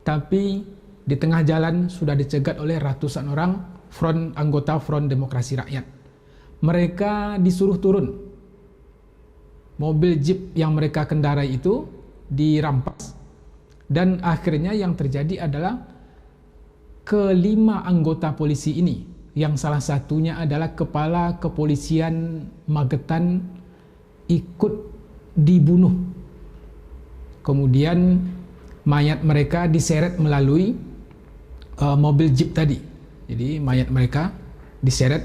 tapi di tengah jalan sudah dicegat oleh ratusan orang anggota Front Demokrasi Rakyat. Mereka disuruh turun. Mobil jeep yang mereka kendarai itu dirampas, dan akhirnya yang terjadi adalah kelima anggota polisi ini, yang salah satunya adalah Kepala Kepolisian Magetan, ikut dibunuh. Kemudian mayat mereka diseret melalui mobil jeep tadi. Jadi mayat mereka diseret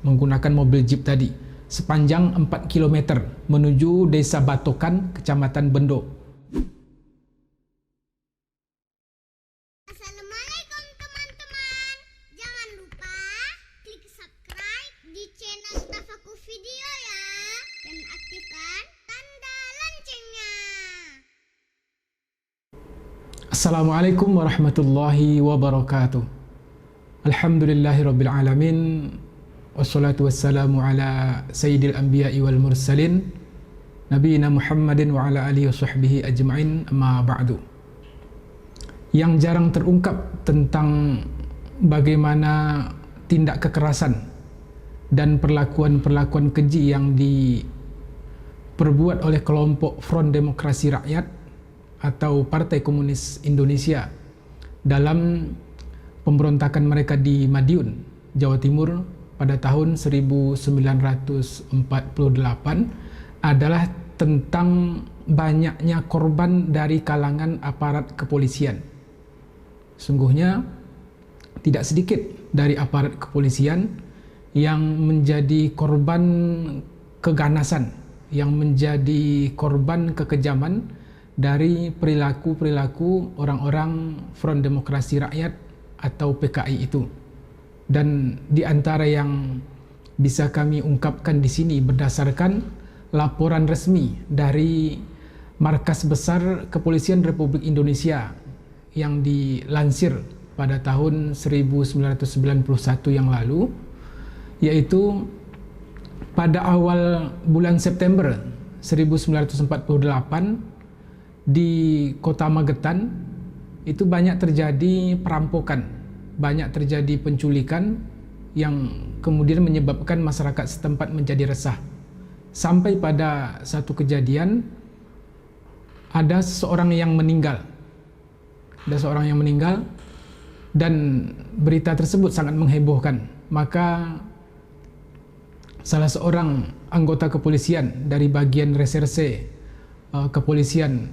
menggunakan mobil jeep tadi sepanjang 4 km menuju Desa Batokan, Kecamatan Bendo. Assalamualaikum teman-teman. Jangan lupa klik subscribe di channel Tafaku Video ya, dan aktifkan tanda loncengnya. Assalamualaikum warahmatullahi wabarakatuh. Alhamdulillahirabbil alamin. Wassalatu wassalamu ala sayyidil anbiya'i wal mursalin nabiyina Muhammadin wa ala alihi washabbihi ajma'in, amma ba'du. Yang jarang terungkap tentang bagaimana tindak kekerasan dan perlakuan-perlakuan keji yang diperbuat oleh kelompok Front Demokrasi Rakyat atau Partai Komunis Indonesia dalam pemberontakan mereka di Madiun, Jawa Timur pada tahun 1948 adalah tentang banyaknya korban dari kalangan aparat kepolisian. Sungguhnya tidak sedikit dari aparat kepolisian yang menjadi korban keganasan, yang menjadi korban kekejaman dari perilaku-perilaku orang-orang Front Demokrasi Rakyat atau PKI itu. Dan di antara yang bisa kami ungkapkan di sini berdasarkan laporan resmi dari Markas Besar Kepolisian Republik Indonesia yang dilansir pada tahun 1991 yang lalu, yaitu pada awal bulan September 1948 di Kota Magetan itu banyak terjadi perampokan, banyak terjadi penculikan yang kemudian menyebabkan masyarakat setempat menjadi resah. Sampai pada satu kejadian ada seseorang yang meninggal. Dan berita tersebut sangat menghebohkan. Maka salah seorang anggota kepolisian dari bagian reserse kepolisian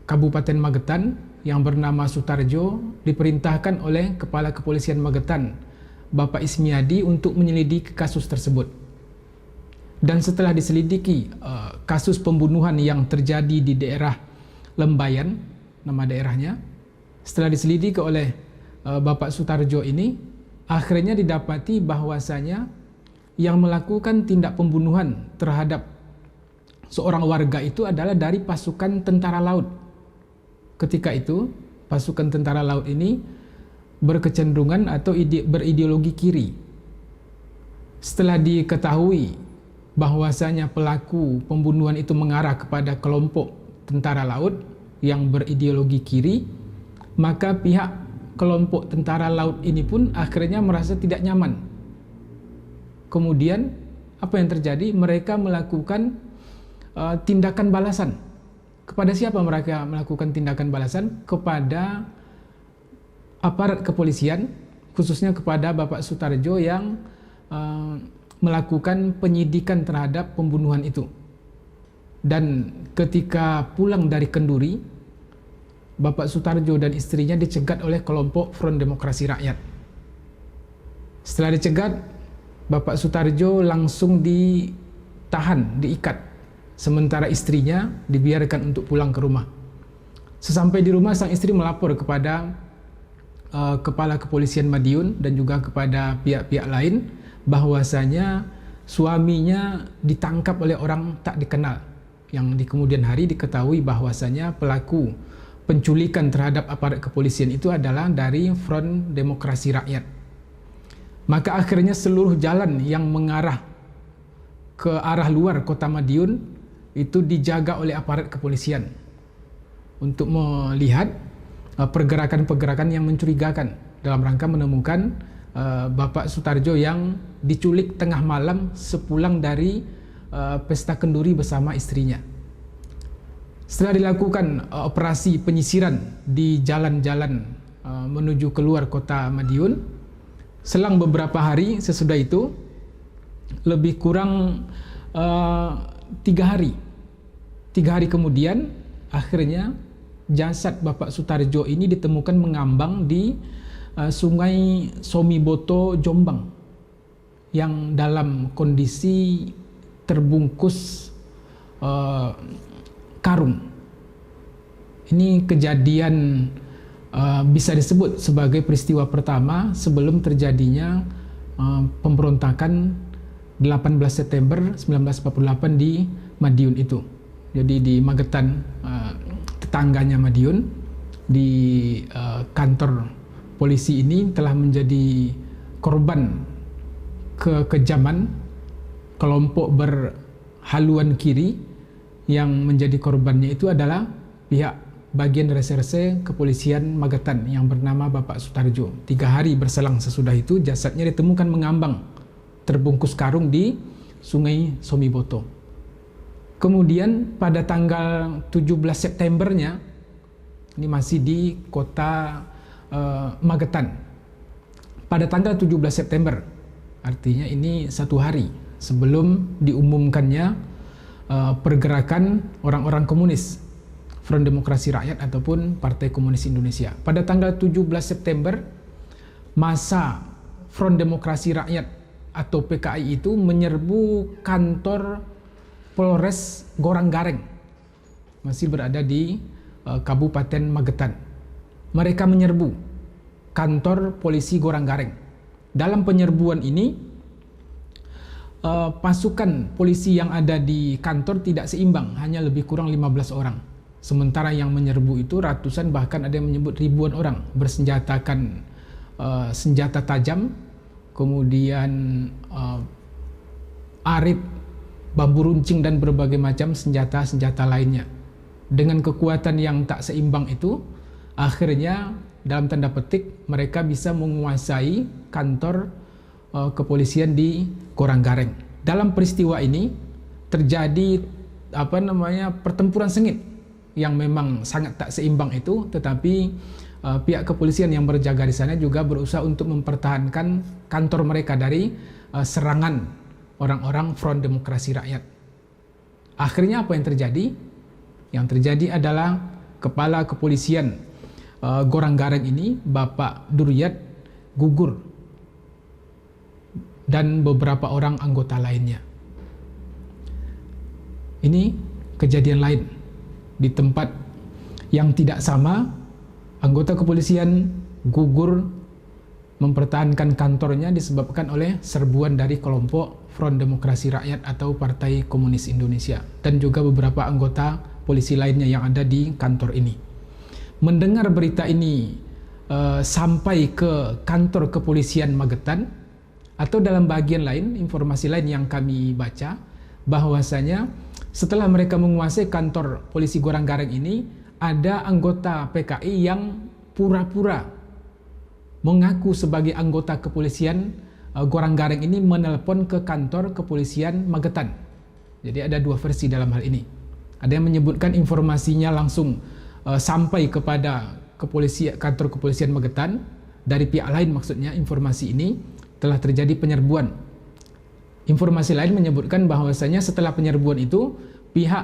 Kabupaten Magetan yang bernama Sutarjo diperintahkan oleh Kepala Kepolisian Magetan, Bapak Ismiadi, untuk menyelidiki kasus tersebut. Dan setelah diselidiki kasus pembunuhan yang terjadi di daerah Lembayan, nama daerahnya, setelah diselidiki oleh Bapak Sutarjo ini, akhirnya didapati bahwasanya yang melakukan tindak pembunuhan terhadap seorang warga itu adalah dari pasukan tentara laut. Ketika itu, pasukan tentara laut ini berkecenderungan atau berideologi kiri. Setelah diketahui bahwasanya pelaku pembunuhan itu mengarah kepada kelompok tentara laut yang berideologi kiri, maka pihak kelompok tentara laut ini pun akhirnya merasa tidak nyaman. Kemudian apa yang terjadi? Mereka melakukan tindakan balasan. Kepada siapa mereka melakukan tindakan balasan? Kepada aparat kepolisian, khususnya kepada Bapak Sutarjo yang melakukan penyidikan terhadap pembunuhan itu. Dan ketika pulang dari Kenduri, Bapak Sutarjo dan istrinya dicegat oleh kelompok Front Demokrasi Rakyat. Setelah dicegat, Bapak Sutarjo langsung ditahan, diikat. Sementara istrinya dibiarkan untuk pulang ke rumah. Sesampai di rumah, sang istri melapor kepada Kepala Kepolisian Madiun dan juga kepada pihak-pihak lain bahwasanya suaminya ditangkap oleh orang tak dikenal, yang di kemudian hari diketahui bahwasanya pelaku penculikan terhadap aparat kepolisian itu adalah dari Front Demokrasi Rakyat. Maka akhirnya seluruh jalan yang mengarah ke arah luar kota Madiun itu dijaga oleh aparat kepolisian untuk melihat pergerakan-pergerakan yang mencurigakan dalam rangka menemukan Bapak Sutarjo yang diculik tengah malam sepulang dari pesta kenduri bersama istrinya. Setelah dilakukan operasi penyisiran di jalan-jalan menuju keluar kota Madiun, selang beberapa hari sesudah itu, lebih kurang 3 hari kemudian, akhirnya jasad Bapak Sutarjo ini ditemukan mengambang di Sungai Somiboto, Jombang, yang dalam kondisi terbungkus karung. Ini kejadian bisa disebut sebagai peristiwa pertama sebelum terjadinya pemberontakan 18 September 1948 di Madiun itu. Jadi di Magetan, tetangganya Madiun, di kantor polisi ini telah menjadi korban kekejaman kelompok berhaluan kiri. Yang menjadi korbannya itu adalah pihak bagian reserse kepolisian Magetan yang bernama Bapak Sutarjo. 3 hari berselang sesudah itu, jasadnya ditemukan mengambang terbungkus karung di Sungai Somiboto. Kemudian pada tanggal 17 Septembernya, ini masih di kota Magetan, pada tanggal 17 September, artinya ini 1 hari sebelum diumumkannya pergerakan orang-orang komunis, Front Demokrasi Rakyat ataupun Partai Komunis Indonesia. Pada tanggal 17 September, masa Front Demokrasi Rakyat atau PKI itu menyerbu kantor Polres Goranggareng, masih berada di Kabupaten Magetan. Mereka menyerbu kantor polisi Goranggareng. Dalam penyerbuan ini, pasukan polisi yang ada di kantor tidak seimbang, hanya lebih kurang 15 orang. Sementara yang menyerbu itu ratusan, bahkan ada yang menyebut ribuan orang, bersenjatakan senjata tajam, kemudian arit, bambu runcing, dan berbagai macam senjata-senjata lainnya. Dengan kekuatan yang tak seimbang itu, akhirnya dalam tanda petik mereka bisa menguasai kantor kepolisian di Goranggareng. Dalam peristiwa ini terjadi pertempuran sengit yang memang sangat tak seimbang itu, tetapi pihak kepolisian yang berjaga di sana juga berusaha untuk mempertahankan kantor mereka dari serangan orang-orang Front Demokrasi Rakyat. Akhirnya apa yang terjadi? Yang terjadi adalah Kepala Kepolisian Goranggareng ini, Bapak Duryat, gugur, dan beberapa orang anggota lainnya. Ini kejadian lain di tempat yang tidak sama, anggota kepolisian gugur mempertahankan kantornya disebabkan oleh serbuan dari kelompok Front Demokrasi Rakyat atau Partai Komunis Indonesia, dan juga beberapa anggota polisi lainnya yang ada di kantor ini. Mendengar berita ini sampai ke kantor kepolisian Magetan, atau dalam bagian lain, informasi lain yang kami baca, bahwasanya setelah mereka menguasai kantor polisi Goranggareng ini, ada anggota PKI yang pura-pura mengaku sebagai anggota kepolisian Goranggareng ini menelpon ke kantor kepolisian Magetan. Jadi ada 2 versi dalam hal ini. Ada yang menyebutkan informasinya langsung sampai kepada kantor kepolisian Magetan, dari pihak lain maksudnya informasi ini telah terjadi penyerbuan. Informasi lain menyebutkan bahwasanya setelah penyerbuan itu, pihak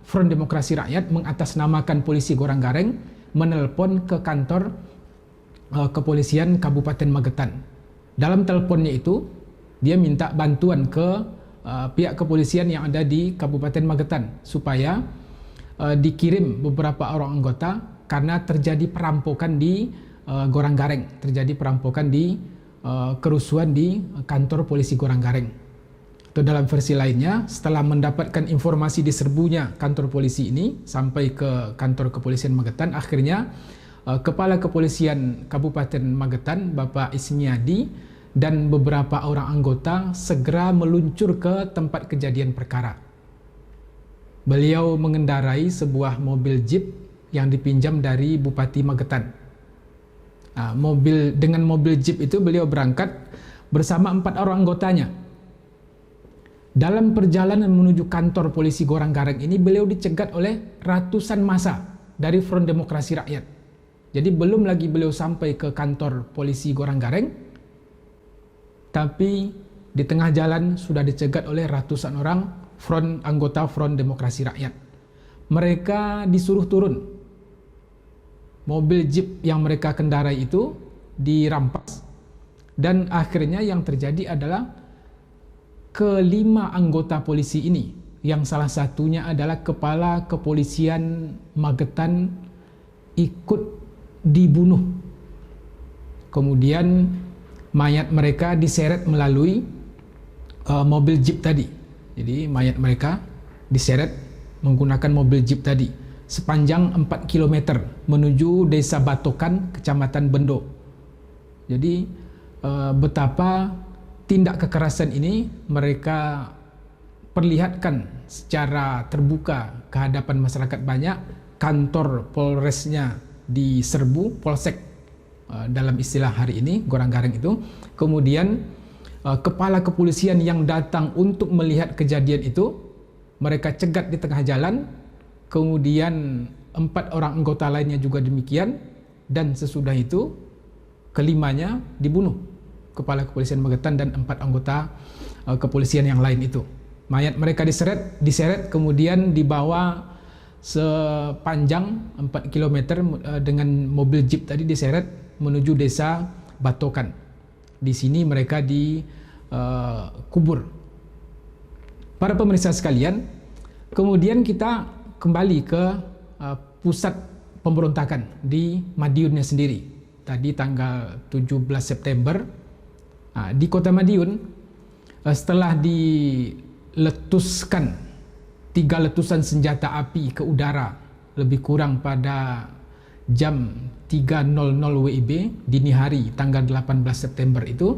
Front Demokrasi Rakyat mengatasnamakan polisi Goranggareng menelpon ke kantor kepolisian Kabupaten Magetan. Dalam teleponnya itu, dia minta bantuan ke pihak kepolisian yang ada di Kabupaten Magetan supaya dikirim beberapa orang anggota karena terjadi perampokan di Goranggareng, terjadi perampokan di kerusuhan di kantor polisi Goranggareng. Atau dalam versi lainnya, setelah mendapatkan informasi diserbunya kantor polisi ini sampai ke kantor kepolisian Magetan, akhirnya Kepala Kepolisian Kabupaten Magetan, Bapak Isniadi, dan beberapa orang anggota segera meluncur ke tempat kejadian perkara. Beliau mengendarai sebuah mobil jeep yang dipinjam dari Bupati Magetan. Dengan mobil jeep itu beliau berangkat bersama 4 orang anggotanya. Dalam perjalanan menuju kantor polisi Goranggareng ini, beliau dicegat oleh ratusan massa dari Front Demokrasi Rakyat. Jadi belum lagi beliau sampai ke kantor polisi Goranggareng, tapi di tengah jalan sudah dicegat oleh ratusan orang anggota Front Demokrasi Rakyat. Mereka disuruh turun. Mobil jeep yang mereka kendarai itu dirampas, dan akhirnya yang terjadi adalah kelima anggota polisi ini, yang salah satunya adalah Kepala Kepolisian Magetan, ikut dibunuh. Kemudian mayat mereka diseret melalui mobil jeep tadi. Jadi mayat mereka diseret menggunakan mobil jeep tadi sepanjang 4 km menuju Desa Batokan, Kecamatan Bendo. Jadi betapa tindak kekerasan ini mereka perlihatkan secara terbuka ke hadapan masyarakat banyak. Kantor Polresnya diserbu, Polsek dalam istilah hari ini, Goranggareng itu. Kemudian kepala kepolisian yang datang untuk melihat kejadian itu, mereka cegat di tengah jalan. Kemudian 4 orang anggota lainnya juga demikian, dan sesudah itu kelimanya dibunuh, Kepala Kepolisian Magetan dan 4 anggota kepolisian yang lain itu. Mayat mereka diseret kemudian dibawa sepanjang 4 km dengan mobil jeep tadi, diseret menuju Desa Batokan. Di sini mereka dikubur. Para pemirsa sekalian, kemudian kita kembali ke pusat pemberontakan di Madiunnya sendiri. Tadi tanggal 17 September di kota Madiun, setelah diletuskan 3 letusan senjata api ke udara lebih kurang pada jam 3.00 WIB dini hari tanggal 18 September itu,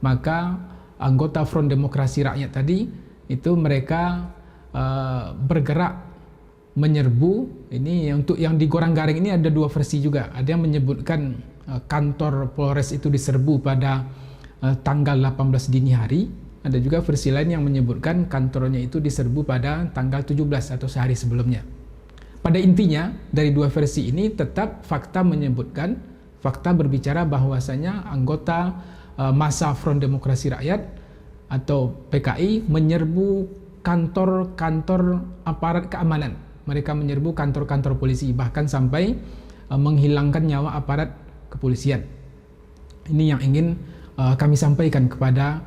maka anggota Front Demokrasi Rakyat tadi itu mereka bergerak menyerbu. Ini untuk yang di Goranggareng ini ada 2 versi juga. Ada yang menyebutkan kantor Polres itu diserbu pada tanggal 18 dini hari. Ada juga versi lain yang menyebutkan kantornya itu diserbu pada tanggal 17 atau sehari sebelumnya. Pada intinya dari 2 versi ini tetap fakta berbicara bahwasanya anggota massa Front Demokrasi Rakyat atau PKI menyerbu kantor-kantor aparat keamanan. Mereka menyerbu kantor-kantor polisi, bahkan sampai menghilangkan nyawa aparat kepolisian. Ini yang ingin kami sampaikan kepada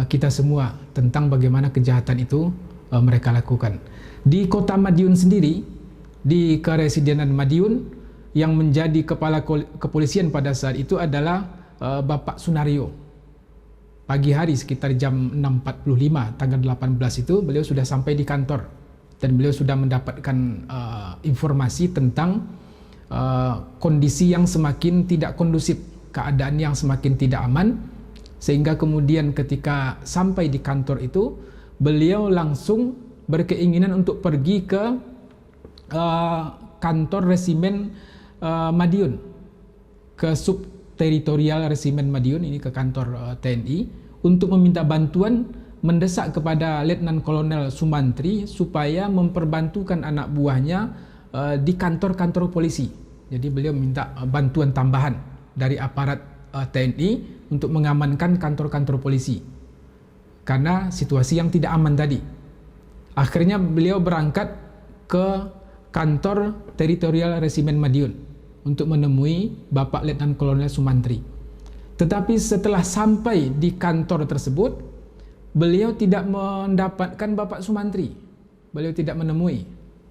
kita semua tentang bagaimana kejahatan itu mereka lakukan. Di kota Madiun sendiri, di Keresidenan Madiun, yang menjadi kepala kepolisian pada saat itu adalah Bapak Sunario. Pagi hari sekitar jam 6.45 tanggal 18 itu beliau sudah sampai di kantor, dan beliau sudah mendapatkan informasi tentang kondisi yang semakin tidak kondusif, keadaan yang semakin tidak aman, sehingga kemudian ketika sampai di kantor itu beliau langsung berkeinginan untuk pergi ke kantor Resimen Madiun, ke subteritorial Resimen Madiun, ini ke kantor TNI, untuk meminta bantuan, mendesak kepada Letnan Kolonel Sumantri supaya memperbantukan anak buahnya di kantor-kantor polisi. Jadi beliau minta bantuan tambahan dari aparat TNI untuk mengamankan kantor-kantor polisi karena situasi yang tidak aman tadi. Akhirnya beliau berangkat ke kantor teritorial Resimen Madiun untuk menemui Bapak Letnan Kolonel Sumantri. Tetapi setelah sampai di kantor tersebut, beliau tidak mendapatkan Bapak Sumantri. Beliau tidak menemui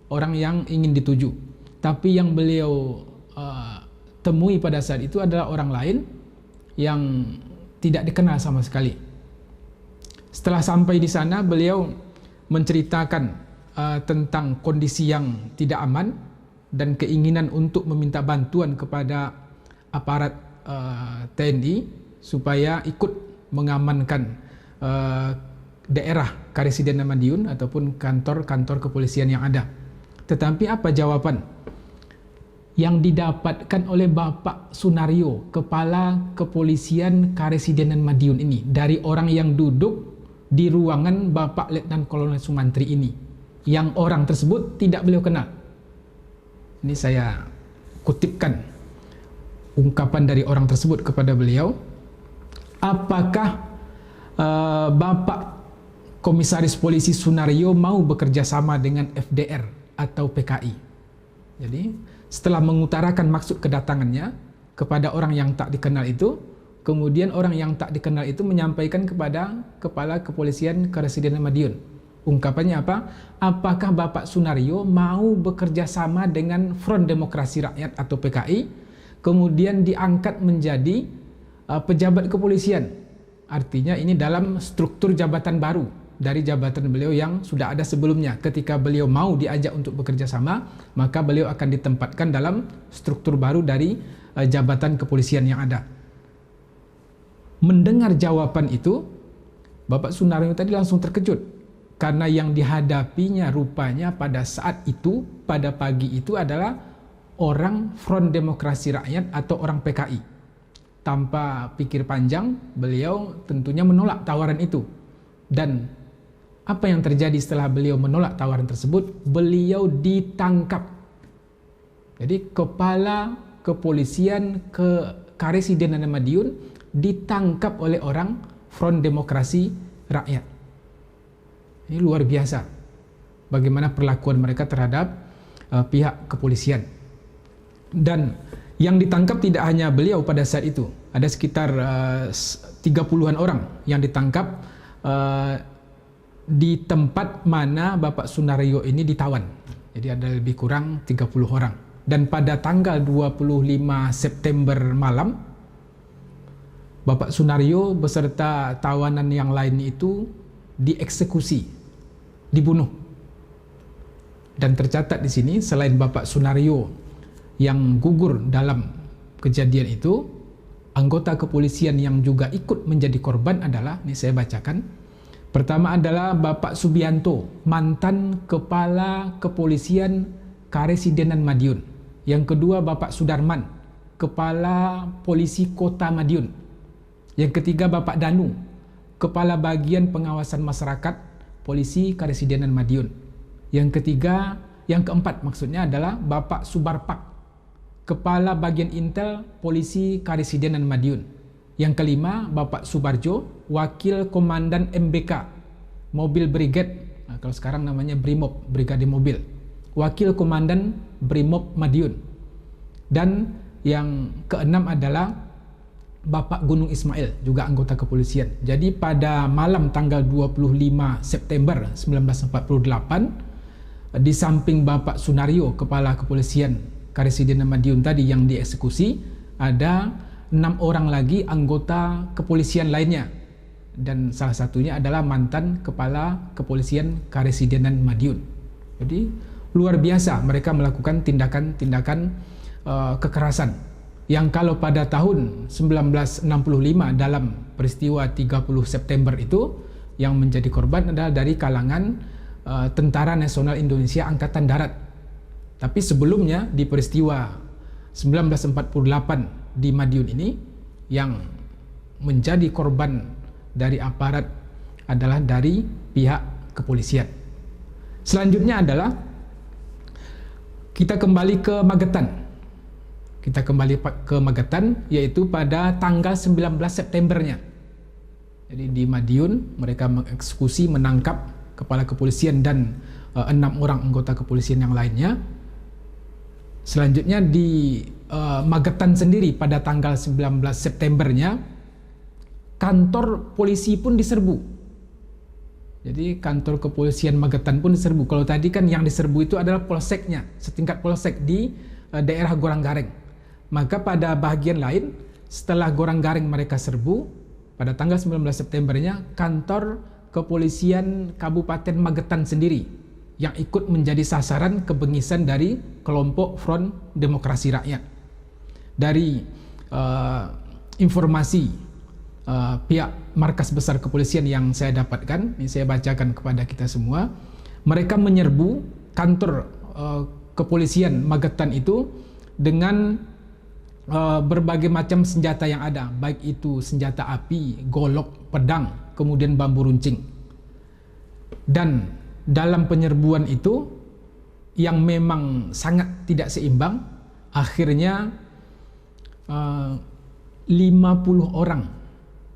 orang yang ingin dituju. Tapi yang beliau temui pada saat itu adalah orang lain yang tidak dikenal sama sekali. Setelah sampai di sana, beliau menceritakan tentang kondisi yang tidak aman dan keinginan untuk meminta bantuan kepada aparat TNI supaya ikut mengamankan daerah Karesidenan Madiun ataupun kantor-kantor kepolisian yang ada. Tetapi apa jawaban yang didapatkan oleh Bapak Sunario, Kepala Kepolisian Karesidenan Madiun ini, dari orang yang duduk di ruangan Bapak Letnan Kolonel Sumantri ini, yang orang tersebut tidak beliau kenal. Ini saya kutipkan ungkapan dari orang tersebut kepada beliau. Apakah Bapak Komisaris Polisi Sunario mau bekerja sama dengan FDR atau PKI? Jadi setelah mengutarakan maksud kedatangannya kepada orang yang tak dikenal itu, kemudian orang yang tak dikenal itu menyampaikan kepada Kepala Kepolisian Karesidenan Madiun. Ungkapannya apa? Apakah Bapak Sunario mau bekerja sama dengan Front Demokrasi Rakyat atau PKI, kemudian diangkat menjadi pejabat kepolisian? Artinya ini dalam struktur jabatan baru dari jabatan beliau yang sudah ada sebelumnya. Ketika beliau mau diajak untuk bekerja sama, maka beliau akan ditempatkan dalam struktur baru dari jabatan kepolisian yang ada. Mendengar jawaban itu, Bapak Sunario tadi langsung terkejut, karena yang dihadapinya rupanya pada saat itu, pada pagi itu adalah orang Front Demokrasi Rakyat atau orang PKI. Tanpa pikir panjang, beliau tentunya menolak tawaran itu. Dan apa yang terjadi setelah beliau menolak tawaran tersebut? Beliau ditangkap. Jadi Kepala Kepolisian Karesidenan Madiun ditangkap oleh orang Front Demokrasi Rakyat. Ini luar biasa bagaimana perlakuan mereka terhadap pihak kepolisian. Dan yang ditangkap tidak hanya beliau pada saat itu. Ada sekitar 30-an orang yang ditangkap di tempat mana Bapak Sunario ini ditawan. Jadi ada lebih kurang 30 orang. Dan pada tanggal 25 September malam, Bapak Sunario beserta tawanan yang lain itu dieksekusi, dibunuh. Dan tercatat di sini, selain Bapak Sunario yang gugur dalam kejadian itu, anggota kepolisian yang juga ikut menjadi korban adalah, ini saya bacakan. Pertama adalah Bapak Subianto, mantan Kepala Kepolisian Karesidenan Madiun. Yang kedua Bapak Sudarman, Kepala Polisi Kota Madiun. Yang ketiga Bapak Danu, Kepala Bagian Pengawasan Masyarakat Polisi Karesidenan Madiun. Yang keempat maksudnya adalah Bapak Subarpak, Kepala Bagian Intel Polisi Karesidenan Madiun. Yang kelima, Bapak Subarjo, Wakil Komandan MBK, Mobil Brigade, kalau sekarang namanya Brimob, Brigade Mobil, Wakil Komandan Brimob Madiun. Dan yang keenam adalah Bapak Gunung Ismail, juga anggota kepolisian. Jadi pada malam tanggal 25 September 1948, di samping Bapak Sunario, Kepala Kepolisian Karesidenan Madiun tadi yang dieksekusi, ada 6 orang lagi anggota kepolisian lainnya, dan salah satunya adalah mantan Kepala Kepolisian Karesidenan Madiun. Jadi luar biasa mereka melakukan tindakan-tindakan kekerasan yang kalau pada tahun 1965 dalam peristiwa 30 September itu yang menjadi korban adalah dari kalangan Tentara Nasional Indonesia Angkatan Darat. Tapi sebelumnya di peristiwa 1948 di Madiun ini, yang menjadi korban dari aparat adalah dari pihak kepolisian. Selanjutnya adalah kita kembali ke Magetan. Kita kembali ke Magetan, yaitu pada tanggal 19 Septembernya. Jadi di Madiun mereka mengeksekusi, menangkap kepala kepolisian dan 6 orang anggota kepolisian yang lainnya. Selanjutnya di Magetan sendiri pada tanggal 19 Septembernya, kantor polisi pun diserbu. Jadi kantor kepolisian Magetan pun diserbu. Kalau tadi kan yang diserbu itu adalah polseknya, setingkat polsek di daerah Goranggareng. Maka pada bagian lain, setelah Goranggareng mereka serbu, pada tanggal 19 Septembernya, kantor kepolisian Kabupaten Magetan sendiri yang ikut menjadi sasaran kebengisan dari kelompok Front Demokrasi Rakyat. Dari informasi pihak markas besar kepolisian yang saya dapatkan, ini saya bacakan kepada kita semua, mereka menyerbu kantor kepolisian Magetan itu dengan berbagai macam senjata yang ada, baik itu senjata api, golok, pedang, kemudian bambu runcing. Dan dalam penyerbuan itu yang memang sangat tidak seimbang, akhirnya 50 orang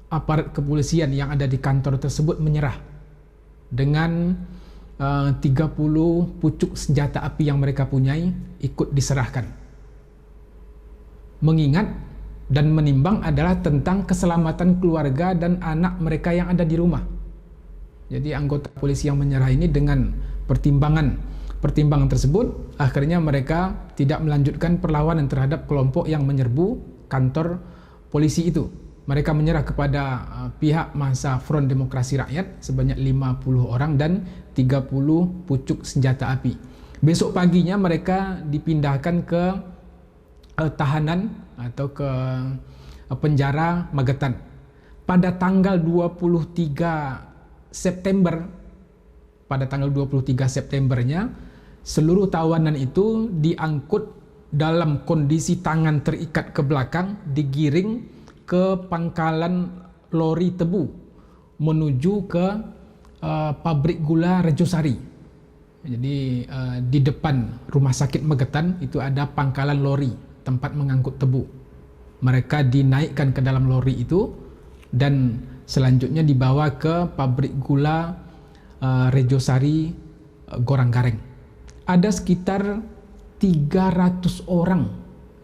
aparat kepolisian yang ada di kantor tersebut menyerah dengan 30 pucuk senjata api yang mereka punyai ikut diserahkan. Mengingat dan menimbang adalah tentang keselamatan keluarga dan anak mereka yang ada di rumah. Jadi anggota polisi yang menyerah ini dengan pertimbangan tersebut, akhirnya mereka tidak melanjutkan perlawanan terhadap kelompok yang menyerbu kantor polisi itu. Mereka menyerah kepada pihak massa Front Demokrasi Rakyat sebanyak 50 orang dan 30 pucuk senjata api. Besok paginya mereka dipindahkan ke tahanan atau ke penjara Magetan. Pada tanggal 23 Septembernya, seluruh tawanan itu diangkut dalam kondisi tangan terikat ke belakang, digiring ke pangkalan lori tebu menuju ke pabrik gula Rejosari. Jadi di depan rumah sakit Magetan itu ada pangkalan lori, tempat mengangkut tebu. Mereka dinaikkan ke dalam lori itu dan selanjutnya dibawa ke pabrik gula Rejosari Goranggareng. Ada sekitar 300 orang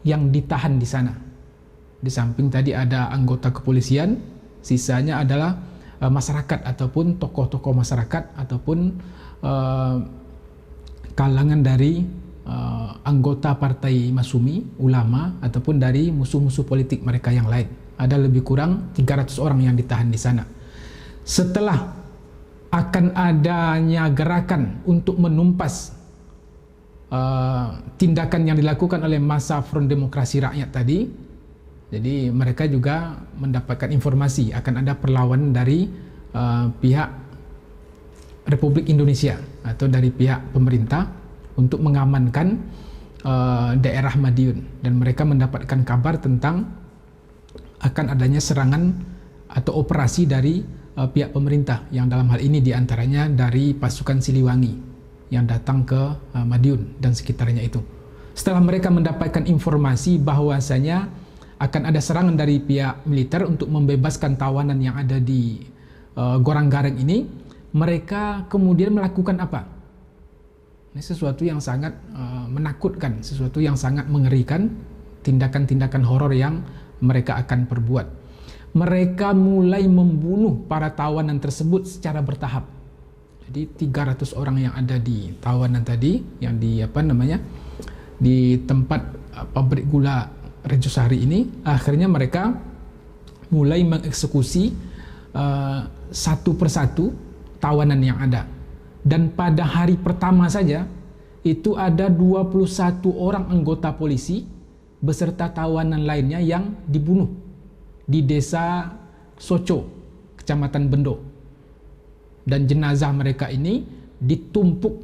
yang ditahan di sana. Di samping tadi ada anggota kepolisian, sisanya adalah masyarakat ataupun tokoh-tokoh masyarakat ataupun kalangan dari anggota partai Masumi, ulama ataupun dari musuh-musuh politik mereka yang lain. Ada lebih kurang 300 orang yang ditahan di sana. Setelah akan adanya gerakan untuk menumpas tindakan yang dilakukan oleh massa Front Demokrasi Rakyat tadi, jadi mereka juga mendapatkan informasi akan ada perlawanan dari pihak Republik Indonesia atau dari pihak pemerintah untuk mengamankan daerah Madiun, dan mereka mendapatkan kabar tentang akan adanya serangan atau operasi dari pihak pemerintah yang dalam hal ini diantaranya dari pasukan Siliwangi yang datang ke Madiun dan sekitarnya itu. Setelah mereka mendapatkan informasi bahwasanya akan ada serangan dari pihak militer untuk membebaskan tawanan yang ada di Goranggareng ini, mereka kemudian melakukan apa? Ini sesuatu yang sangat menakutkan, sesuatu yang sangat mengerikan, tindakan-tindakan horor yang mereka akan perbuat. Mereka mulai membunuh para tawanan tersebut secara bertahap. Jadi 300 orang yang ada di tawanan tadi, yang di di tempat pabrik gula Rejosari ini, akhirnya mereka mulai mengeksekusi satu persatu tawanan yang ada. Dan pada hari pertama saja itu ada 21 orang anggota polisi beserta tawanan lainnya yang dibunuh di desa Soco, Kecamatan Bendo. Dan jenazah mereka ini ditumpuk.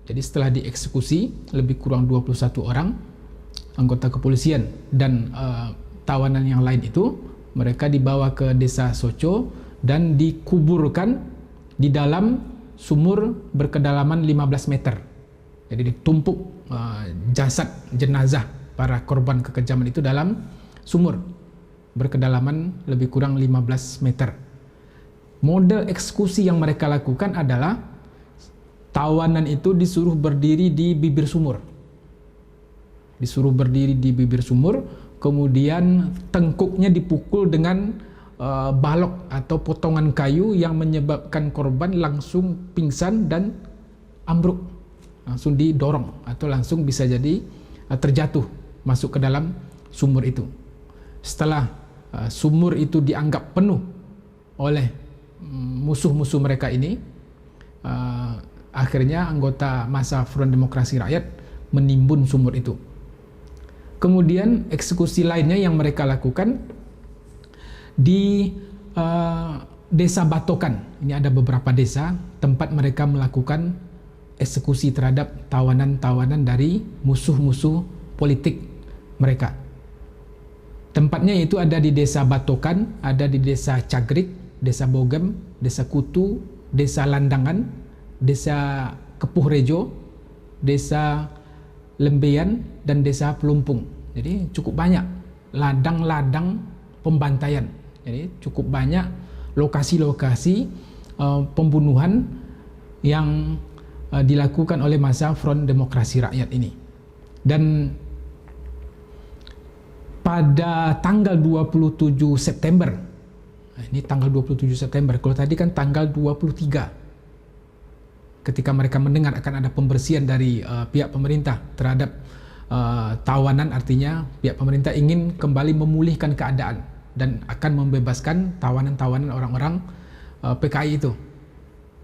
Jadi setelah dieksekusi lebih kurang 21 orang anggota kepolisian dan tawanan yang lain itu, mereka dibawa ke desa Soco dan dikuburkan di dalam sumur berkedalaman 15 meter. Jadi ditumpuk jasad jenazah para korban kekejaman itu dalam sumur berkedalaman lebih kurang 15 meter. Model eksekusi yang mereka lakukan adalah tawanan itu disuruh berdiri di bibir sumur. Kemudian tengkuknya dipukul dengan balok atau potongan kayu yang menyebabkan korban langsung pingsan dan ambruk, langsung didorong atau langsung bisa jadi terjatuh masuk ke dalam sumur itu. Setelah sumur itu dianggap penuh oleh musuh-musuh mereka ini, akhirnya anggota massa Front Demokrasi Rakyat menimbun sumur itu. Kemudian eksekusi lainnya yang mereka lakukan di desa Batokan. Ini ada beberapa desa tempat mereka melakukan eksekusi terhadap tawanan-tawanan dari musuh-musuh politik mereka. Tempatnya itu ada di Desa Batokan, ada di Desa Cagrik, Desa Bogem, Desa Kutu, Desa Landangan, Desa Kepuh Rejo, Desa Lembeyan, dan Desa Pelumpung. Jadi cukup banyak ladang-ladang pembantaian. Jadi cukup banyak lokasi-lokasi pembunuhan yang dilakukan oleh masa Front Demokrasi Rakyat ini. Dan pada tanggal 27 September, ini tanggal 27 September, kalau tadi kan tanggal 23, ketika mereka mendengar akan ada pembersihan dari pihak pemerintah terhadap tawanan, artinya pihak pemerintah ingin kembali memulihkan keadaan dan akan membebaskan tawanan-tawanan orang-orang PKI itu,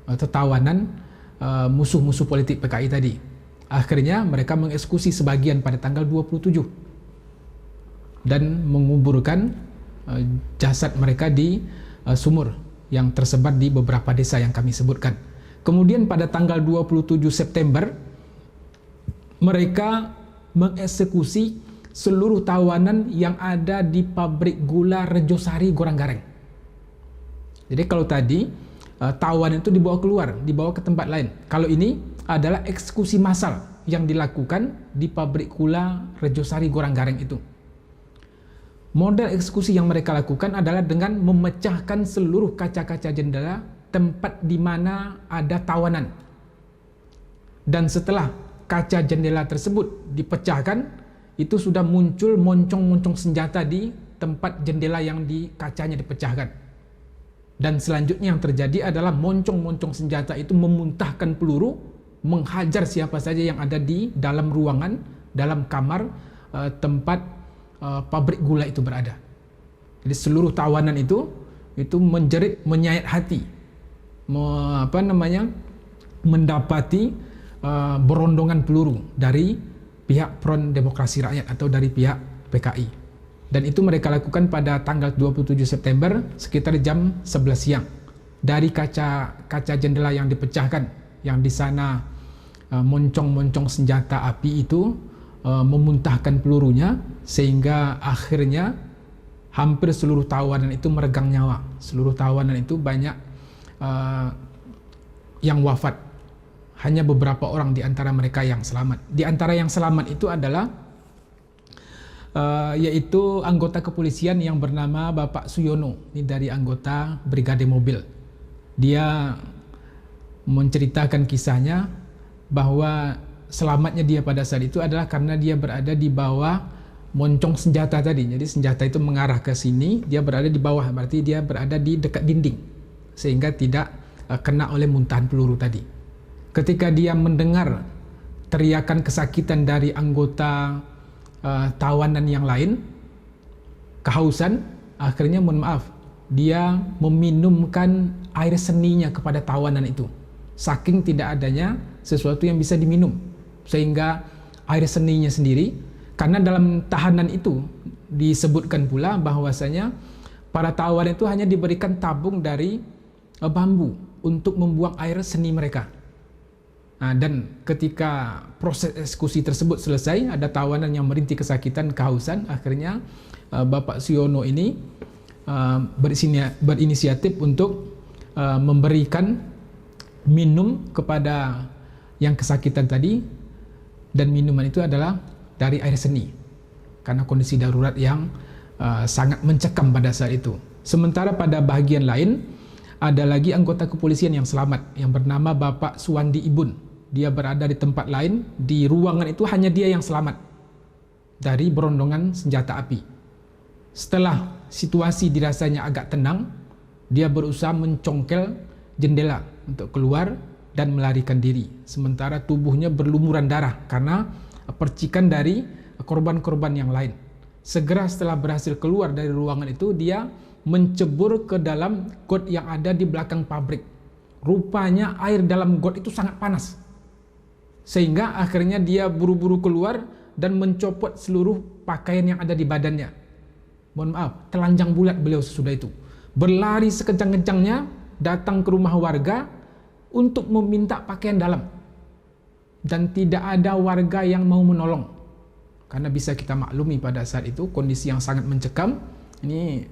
atau tawanan musuh-musuh politik PKI tadi. Akhirnya mereka mengeksekusi sebagian pada tanggal 27 dan menguburkan jasad mereka di sumur yang tersebar di beberapa desa yang kami sebutkan. Kemudian pada tanggal 27 September mereka mengeksekusi seluruh tawanan yang ada di pabrik gula Rejosari Goranggareng. Jadi kalau tadi tawanan itu dibawa keluar, dibawa ke tempat lain. Kalau ini adalah eksekusi massal yang dilakukan di pabrik gula Rejosari Goranggareng itu. Model eksekusi yang mereka lakukan adalah dengan memecahkan seluruh kaca-kaca jendela tempat di mana ada tawanan. Dan setelah kaca jendela tersebut dipecahkan, itu sudah muncul moncong-moncong senjata di tempat jendela yang di kacanya dipecahkan. Dan selanjutnya yang terjadi adalah moncong-moncong senjata itu memuntahkan peluru, menghajar siapa saja yang ada di dalam ruangan, dalam kamar tempat pabrik gula itu berada. Jadi seluruh tawanan itu menjerit, menyayat hati, mendapati berondongan peluru dari pihak Front Demokrasi Rakyat atau dari pihak PKI. Dan itu mereka lakukan pada tanggal 27 September sekitar jam 11 siang. Dari kaca jendela yang dipecahkan, yang di sana moncong-moncong senjata api itu memuntahkan pelurunya, sehingga akhirnya hampir seluruh tawanan itu meregang nyawa. Seluruh tawanan itu banyak yang wafat. Hanya beberapa orang di antara mereka yang selamat. Di antara yang selamat itu adalah yaitu anggota kepolisian yang bernama Bapak Suyono. Ini dari anggota Brigade Mobil. Dia menceritakan kisahnya bahwa selamatnya dia pada saat itu adalah karena dia berada di bawah moncong senjata tadi. Jadi senjata itu mengarah ke sini, dia berada di bawah, berarti dia berada di dekat dinding sehingga tidak kena oleh muntahan peluru tadi. Ketika dia mendengar teriakan kesakitan dari anggota tawanan yang lain, kehausan, akhirnya mohon maaf, dia meminumkan air seninya kepada tawanan itu. Saking tidak adanya sesuatu yang bisa diminum, sehingga air seninya sendiri, karena dalam tahanan itu disebutkan pula bahwasanya para tawanan itu hanya diberikan tabung dari bambu untuk membuang air seni mereka. Nah, dan ketika proses eksekusi tersebut selesai, ada tawanan yang merintih kesakitan, kehausan, akhirnya Bapak Suyono ini berinisiatif untuk memberikan minum kepada yang kesakitan tadi, dan minuman itu adalah dari air seni karena kondisi darurat yang sangat mencekam pada saat itu. Sementara pada bagian lain ada lagi anggota kepolisian yang selamat yang bernama Bapak Suwandi Ibun. Dia berada di tempat lain, di ruangan itu hanya dia yang selamat dari berondongan senjata api. Setelah situasi dirasanya agak tenang, dia berusaha mencongkel jendela untuk keluar dan melarikan diri. Sementara tubuhnya berlumuran darah karena percikan dari korban-korban yang lain. Segera setelah berhasil keluar dari ruangan itu, dia mencebur ke dalam got yang ada di belakang pabrik. Rupanya air dalam got itu sangat panas, sehingga akhirnya dia buru-buru keluar dan mencopot seluruh pakaian yang ada di badannya. Mohon maaf, telanjang bulat beliau sesudah itu. Berlari sekencang-kencangnya datang ke rumah warga untuk meminta pakaian dalam, dan tidak ada warga yang mau menolong. Karena bisa kita maklumi pada saat itu kondisi yang sangat mencekam. Ini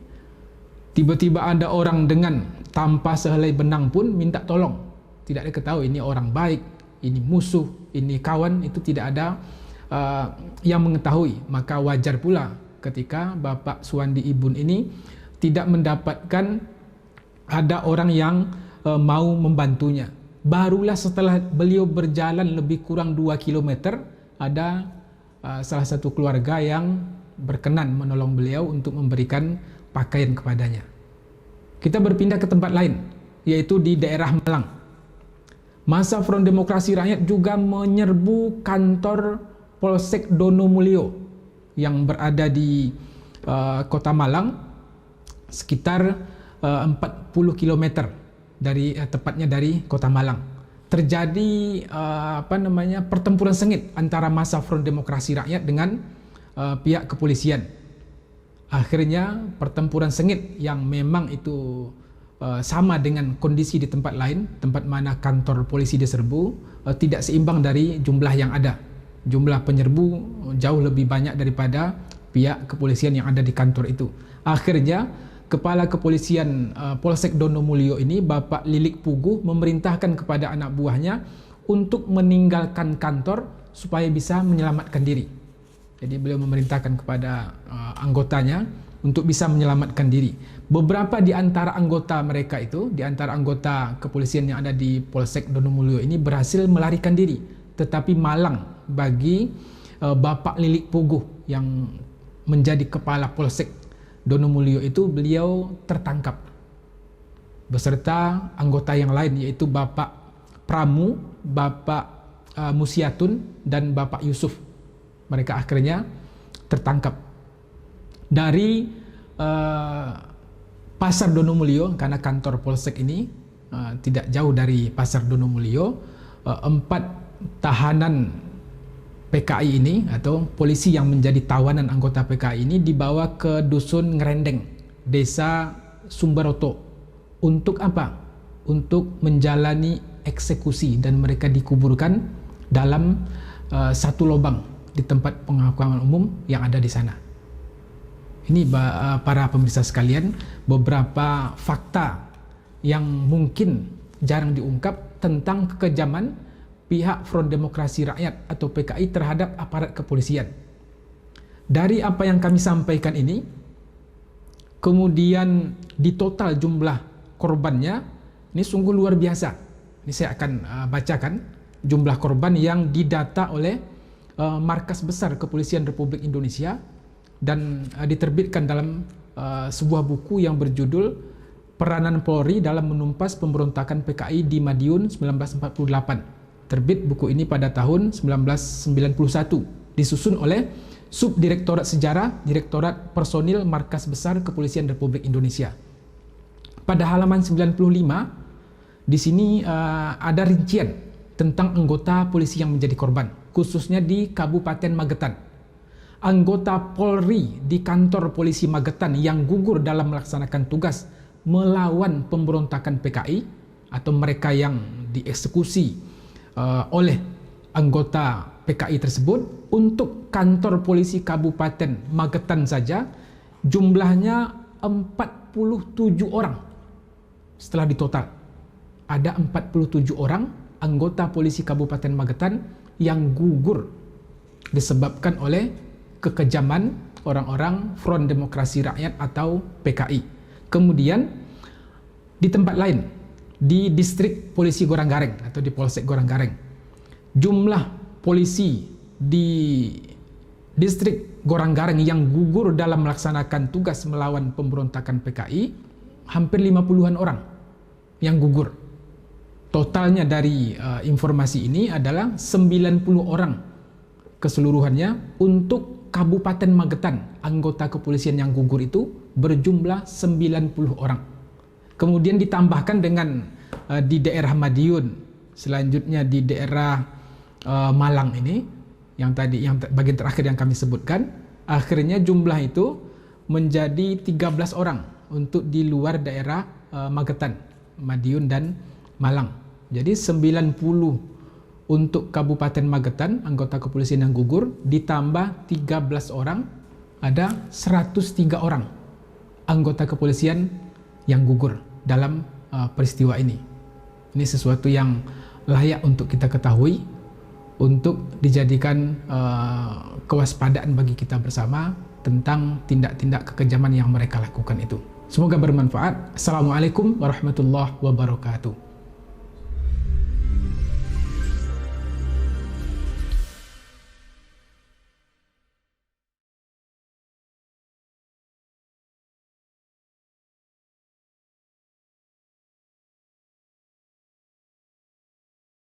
tiba-tiba ada orang dengan tanpa sehelai benang pun minta tolong. Tidak ada ketahui ini orang baik, ini musuh, ini kawan, itu tidak ada yang mengetahui. Maka wajar pula ketika Bapak Suwandi Ibun ini tidak mendapatkan ada orang yang mau membantunya. Barulah setelah beliau berjalan lebih kurang 2 km, ada salah satu keluarga yang berkenan menolong beliau untuk memberikan pakaian kepadanya. Kita berpindah ke tempat lain, yaitu di daerah Malang. Massa Front Demokrasi Rakyat juga menyerbu kantor Polsek Donomulyo yang berada di Kota Malang, sekitar 40 km dari tepatnya dari Kota Malang. Terjadi pertempuran sengit antara Massa Front Demokrasi Rakyat dengan pihak kepolisian. Akhirnya pertempuran sengit yang memang itu sama dengan kondisi di tempat lain, tempat mana kantor polisi diserbu, tidak seimbang dari jumlah yang ada. Jumlah penyerbu jauh lebih banyak daripada pihak kepolisian yang ada di kantor itu. Akhirnya Kepala Kepolisian Polsek Donomulyo ini, Bapak Lilik Puguh, memerintahkan kepada anak buahnya untuk meninggalkan kantor supaya bisa menyelamatkan diri. Jadi beliau memerintahkan kepada anggotanya untuk bisa menyelamatkan diri. Beberapa di antara anggota mereka itu, di antara anggota kepolisian yang ada di Polsek Donomulyo ini berhasil melarikan diri. Tetapi malang bagi Bapak Lilik Puguh yang menjadi kepala Polsek Donomulyo itu, beliau tertangkap beserta anggota yang lain, yaitu Bapak Pramu, Bapak Musiatun, dan Bapak Yusuf. Mereka akhirnya tertangkap dari Pasar Donomulyo, karena kantor Polsek ini tidak jauh dari Pasar Donomulyo. 4 tahanan PKI ini atau polisi yang menjadi tawanan anggota PKI ini dibawa ke Dusun Ngerendeng, Desa Sumberoto. Untuk apa? Untuk menjalani eksekusi, dan mereka dikuburkan dalam satu lubang di tempat pemakaman umum yang ada di sana. Ini para pemirsa sekalian, beberapa fakta yang mungkin jarang diungkap tentang kekejaman pihak Front Demokrasi Rakyat atau PKI terhadap aparat kepolisian. Dari apa yang kami sampaikan ini, kemudian di total jumlah korbannya, ini sungguh luar biasa. Ini saya akan bacakan jumlah korban yang didata oleh Markas Besar Kepolisian Republik Indonesia dan diterbitkan dalam sebuah buku yang berjudul Peranan Polri dalam Menumpas Pemberontakan PKI di Madiun 1948. Terbit buku ini pada tahun 1991, disusun oleh Subdirektorat Sejarah, Direktorat Personil Markas Besar Kepolisian Republik Indonesia. Pada halaman 95, di sini ada rincian tentang anggota polisi yang menjadi korban, khususnya di Kabupaten Magetan. Anggota Polri di kantor polisi Magetan yang gugur dalam melaksanakan tugas melawan pemberontakan PKI atau mereka yang dieksekusi oleh anggota PKI tersebut, untuk kantor polisi Kabupaten Magetan saja jumlahnya 47 orang. Setelah ditotal, ada 47 orang anggota polisi Kabupaten Magetan yang gugur disebabkan oleh kekejaman orang-orang Front Demokrasi Rakyat atau PKI. Kemudian di tempat lain, di distrik polisi Goranggareng atau di Polsek Goranggareng, jumlah polisi di distrik Goranggareng yang gugur dalam melaksanakan tugas melawan pemberontakan PKI hampir 50-an orang yang gugur. Totalnya dari informasi ini adalah 90 orang keseluruhannya. Untuk Kabupaten Magetan, anggota kepolisian yang gugur itu berjumlah 90 orang. Kemudian ditambahkan dengan di daerah Madiun, selanjutnya di daerah Malang ini, yang bagian terakhir yang kami sebutkan, akhirnya jumlah itu menjadi 13 orang untuk di luar daerah Magetan, Madiun dan Malang. Jadi 90 untuk Kabupaten Magetan, anggota kepolisian yang gugur, ditambah 13 orang, ada 103 orang anggota kepolisian yang gugur dalam peristiwa ini. Ini sesuatu yang layak untuk kita ketahui, untuk dijadikan kewaspadaan bagi kita bersama tentang tindak-tindak kekejaman yang mereka lakukan itu. Semoga bermanfaat. Assalamualaikum warahmatullahi wabarakatuh.